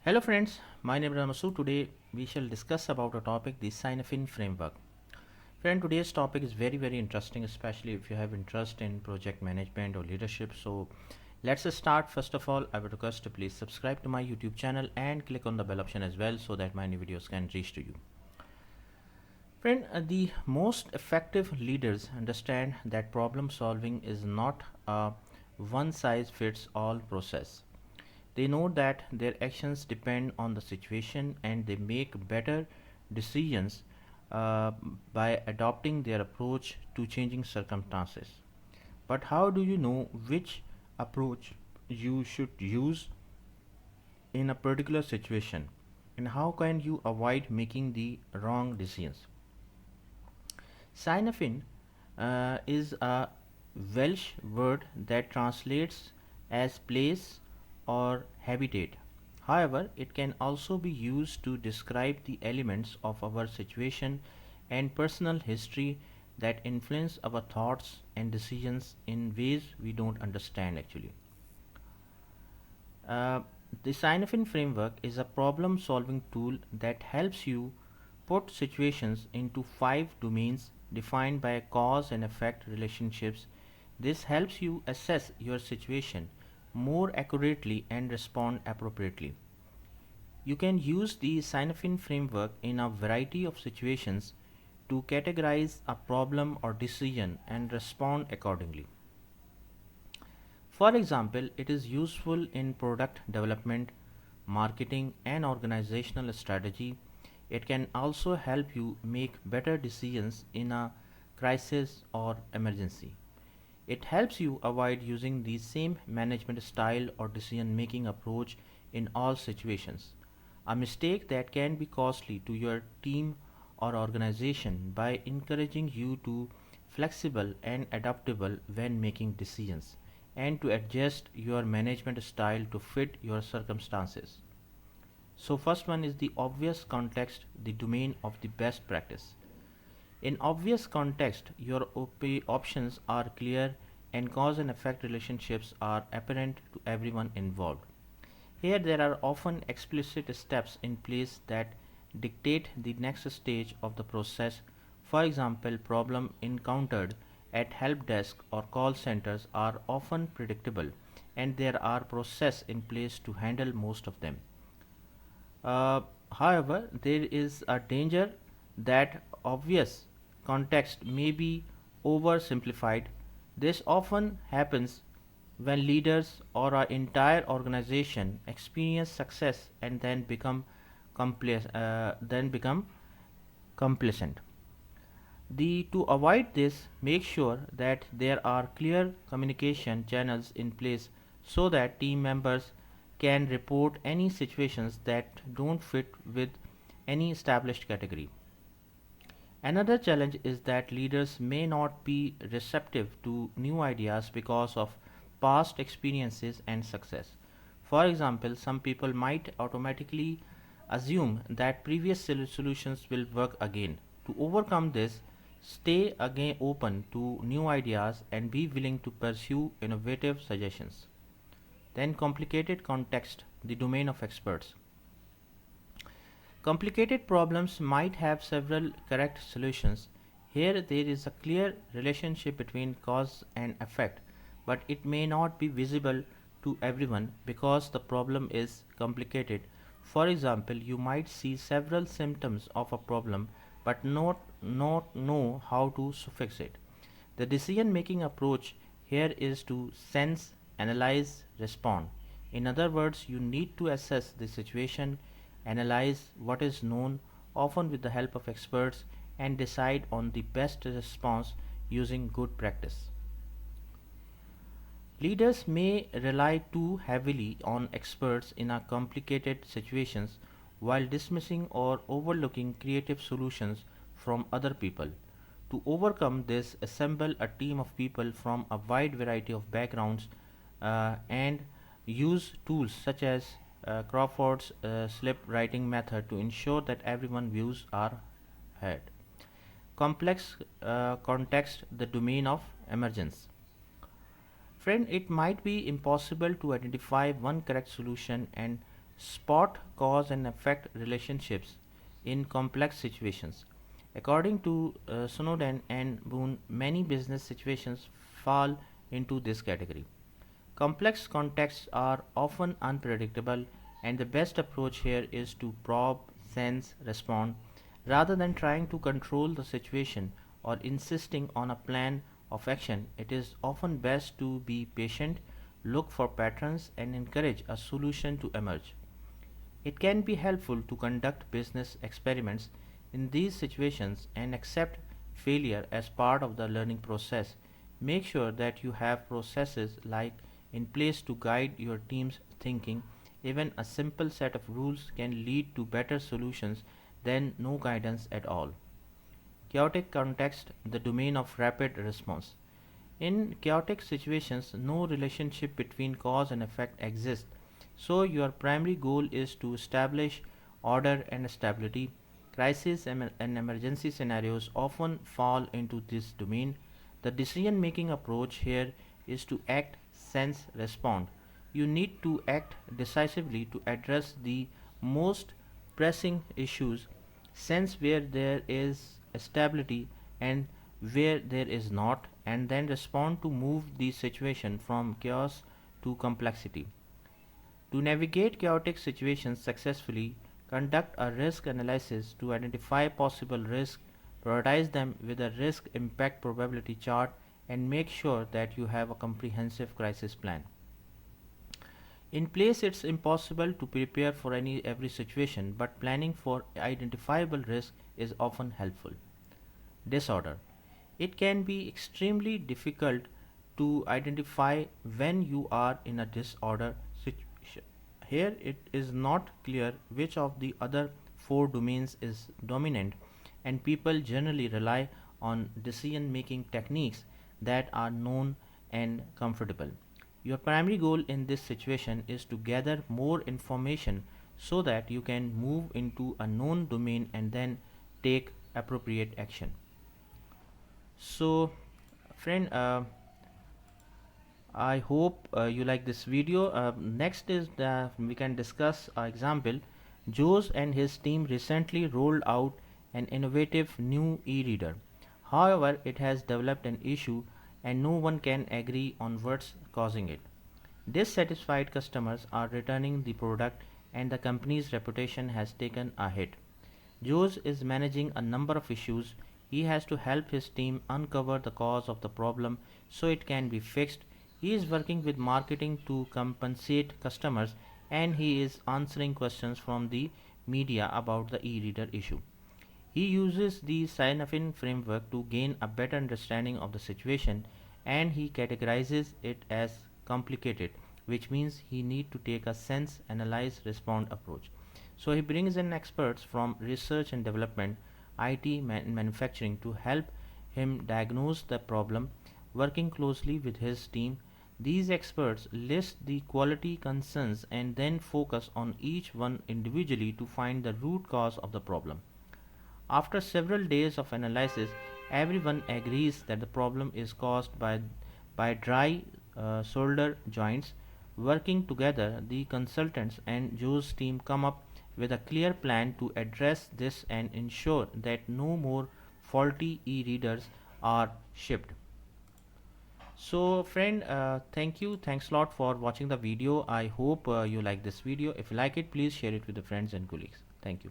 Hello friends, my name is Ramasu. Today we shall discuss about a topic, the Cynefin Framework. Friend, today's topic is very interesting, especially if you have interest in project management or leadership. So let's start. First of all, I would request to please subscribe to my YouTube channel and click on the bell option as well so that my new videos can reach to you. Friend, the most effective leaders understand that problem solving is not a one size fits all process. They know that their actions depend on the situation and they make better decisions uh, by adopting their approach to changing circumstances. But how do you know which approach you should use in a particular situation? And how can you avoid making the wrong decisions? Cynefin is a Welsh word that translates as place or habitat. However, it can also be used to describe the elements of our situation and personal history that influence our thoughts and decisions in ways we don't understand actually. Uh, the Cynefin framework is a problem solving tool that helps you put situations into five domains defined by cause and effect relationships. This helps you assess your situation more accurately and respond appropriately. You can use the Cynefin framework in a variety of situations to categorize a problem or decision and respond accordingly. For example, it is useful in product development, marketing, and organizational strategy. It can also help you make better decisions in a crisis or emergency. It helps you avoid using the same management style or decision making approach in all situations, a mistake that can be costly to your team or organization by encouraging you to flexible and adaptable when making decisions and to adjust your management style to fit your circumstances. So first one is the obvious context, the domain of the best practice. In obvious context, your options are clear and cause and effect relationships are apparent to everyone involved. Here there are often explicit steps in place that dictate the next stage of the process. For example, problem encountered at help desk or call centers are often predictable and there are processes in place to handle most of them. Uh, However, there is a danger that obvious context may be oversimplified. This often happens when leaders or our entire organization experience success and then become complacent. To avoid this, make sure that there are clear communication channels in place so that team members can report any situations that don't fit with any established category. Another challenge is that leaders may not be receptive to new ideas because of past experiences and success. For example, some people might automatically assume that previous solutions will work again. To overcome this, stay again open to new ideas and be willing to pursue innovative suggestions. Then, complicated context, the domain of experts. Complicated problems might have several correct solutions. Here there is a clear relationship between cause and effect, but it may not be visible to everyone because the problem is complicated. For example, you might see several symptoms of a problem but not know how to fix it. The decision making approach here is to sense, analyze, respond. In other words, you need to assess the situation, analyze what is known, often with the help of experts, and decide on the best response using good practice. Leaders may rely too heavily on experts in a complicated situations while dismissing or overlooking creative solutions from other people. To overcome this, assemble a team of people from a wide variety of backgrounds and use tools such as Crawford's slip writing method to ensure that everyone's views are heard. Complex context, the domain of emergence. Friend, it might be impossible to identify one correct solution and Spot cause and effect relationships in complex situations. According to Snowden and Boone, many business situations fall into this category. Complex contexts are often unpredictable, and the best approach here is to probe, sense, respond, rather than trying to control the situation or insisting on a plan of action. It is often best to be patient, look for patterns, and encourage a solution to emerge. It can be helpful to conduct business experiments in these situations and accept failure as part of the learning process. Make sure that you have processes like in place to guide your team's thinking. Even a simple set of rules can lead to better solutions than no guidance at all. Chaotic context, the domain of rapid response. In chaotic situations, no relationship between cause and effect exists. So, your primary goal is to establish order and stability. Crisis and emergency scenarios often fall into this domain. The decision making approach here is to act, sense, respond. You need to act decisively to address the most pressing issues, sense where there is stability and where there is not, and then respond to move the situation from chaos to complexity. To navigate chaotic situations successfully, conduct a risk analysis to identify possible risks, prioritize them with a risk impact probability chart, and make sure that you have a comprehensive crisis plan. In place, it's impossible to prepare for every situation, but planning for identifiable risk is often helpful. Disorder. It can be extremely difficult to identify when you are in a disorder situation. Here, it is not clear which of the other four domains is dominant, and people generally rely on decision making techniques that are known and comfortable. Your primary goal in this situation is to gather more information so that you can move into a known domain and then take appropriate action. So, friend, I hope you like this video. Next is we can discuss example. Joes and his team recently rolled out an innovative new e-reader. However, it has developed an issue and no one can agree on what's causing it. Dissatisfied customers are returning the product and the company's reputation has taken a hit. Joes is managing a number of issues. He has to help his team uncover the cause of the problem so it can be fixed. He is working with marketing to compensate customers and he is answering questions from the media about the e-reader issue. He uses the Cynefin framework to gain a better understanding of the situation and he categorizes it as complicated, which means he need to take a sense, analyze, respond approach. So he brings in experts from research and development, IT, manufacturing to help him diagnose the problem, working closely with his team. These experts list the quality concerns and then focus on each one individually to find the root cause of the problem. After several days of analysis, everyone agrees that the problem is caused by dry solder joints. Working together, the consultants and Joe's team come up with a clear plan to address this and ensure that no more faulty e-readers are shipped. So friend, thank you, thanks a lot for watching the video. I hope you like this video. If you like it, please share it with your friends and colleagues. Thank you.